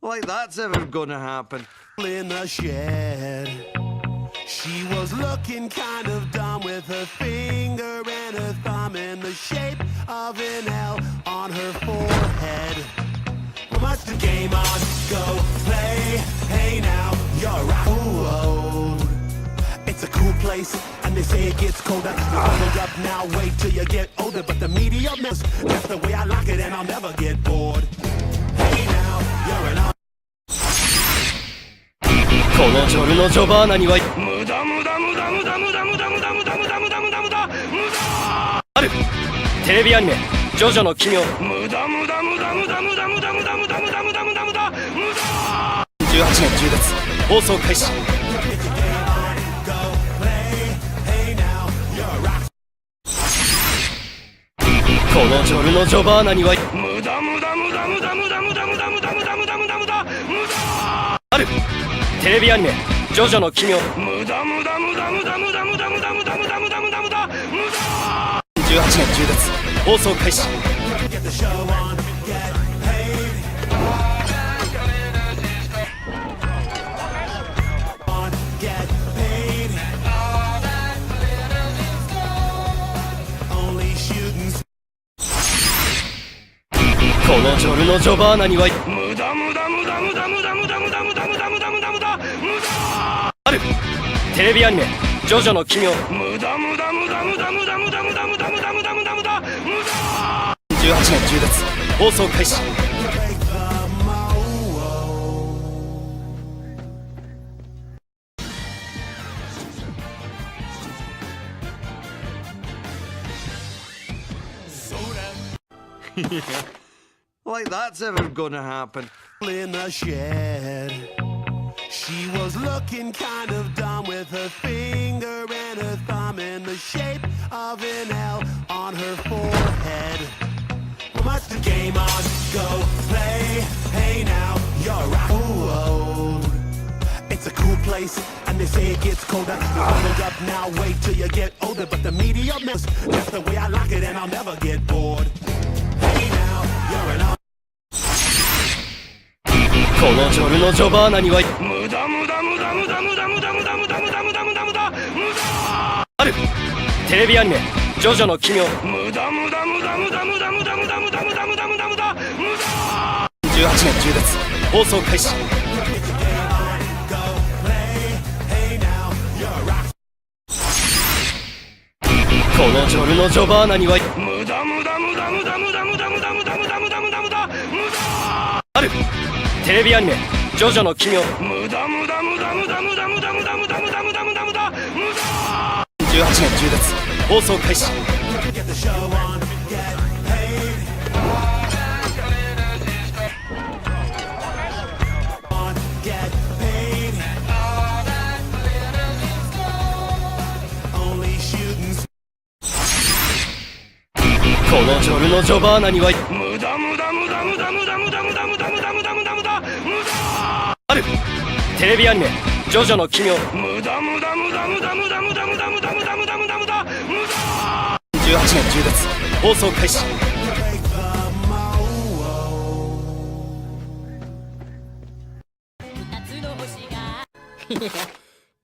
Like that's ever gonna happen. In the shed, she was looking kind of dumb with her finger and her thumb in the shape of an L on her forehead. Well, what's the game on? Go play. Hey now, you're right. Ooh, it's a cool place, and they say it gets colder. Bundled up now, wait till you get older. But the medium is that's the way I like it, and I'll never get bored. Hey now, you're an このジョルノ・ジョバーナにはあるテレビアニメ「ジョジョの奇妙」18年10月放送開始。このジョルノ・ジョバーナにはあるテレビアニメ「ジョジョの奇妙」18年10月放送開始。このジョルノ・ジョバーナにはあるテレビアニメ「ジョジョの奇妙」18年10月放送開始。Like that's ever gonna happen. In the shed, she was looking kind of dumb with her finger and her thumb in the shape of an L on her forehead. Well, what's the game on? Go play. Hey now, you're right. Ooh, it's a cool place, and they say it gets colder. Bundled up now, wait till you get older. But the medium is that's the way I like it, and I'll never get bored. Hey now, you're an このジョルノ・ジョバーナにはあるテレビアニメ「ジョジョの奇妙」18年10月放送開始。このジョルノ・ジョバーナにはあるテレビアニメ「ジョジョの奇妙」18年10月放送開始。このジョルノ・ジョバーナにはあるテレビアニメ「ジョジョの奇妙」18年10月放送開始。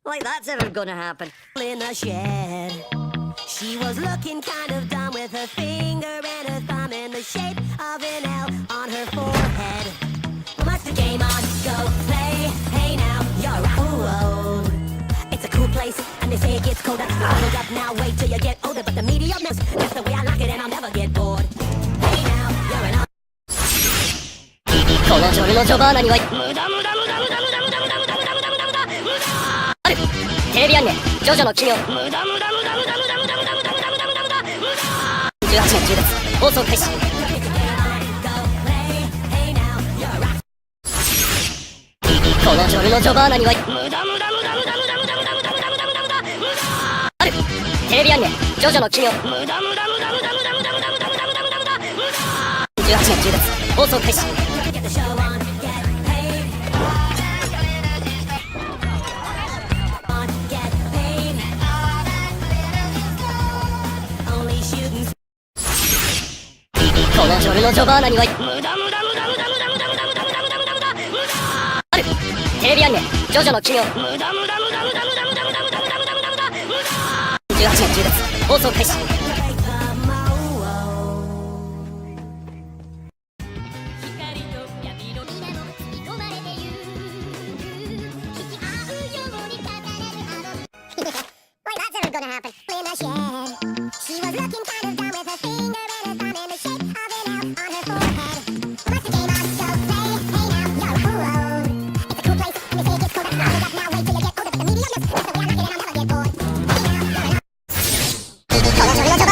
Like that's ever gonna happen. In the shed, she was looking kind of dumb with her finger and her thumb in the shape of an L on her forehead. Well, what's the game on? Go play. Hey now, you're right. Ooh, it's a cool place, and they say it gets colder. Bundled up now, wait till you get older. But the medium is that's the way I like it, and I'll never get bored. Hey now, you're an このジョルノ・ジョバーナにはあるテレビアニメ「ジョジョの奇妙」18年10月放送開始。このジョルノ・ジョバーナにはあるテレビアニメ「ジョジョの奇妙」18年10月放送開始。このジョルノ・ジョバーナにはレビアニメ「ジョジョの奇妙」無駄無駄無駄無駄無駄無駄無駄無駄無駄無駄無駄無駄18年10月放送開始。Why, that's never gonna happen. In a shed, she was looking kind of dumb with her finger and her thumb in the shape of an L on her forehead. What's the game on? So play, hey now, you're cool. It's a cool place, and they say it gets colder. Hold up now, wait till you get older. But the mediumness, that's the way I like it, and I'll never get bored. Hey now, you're an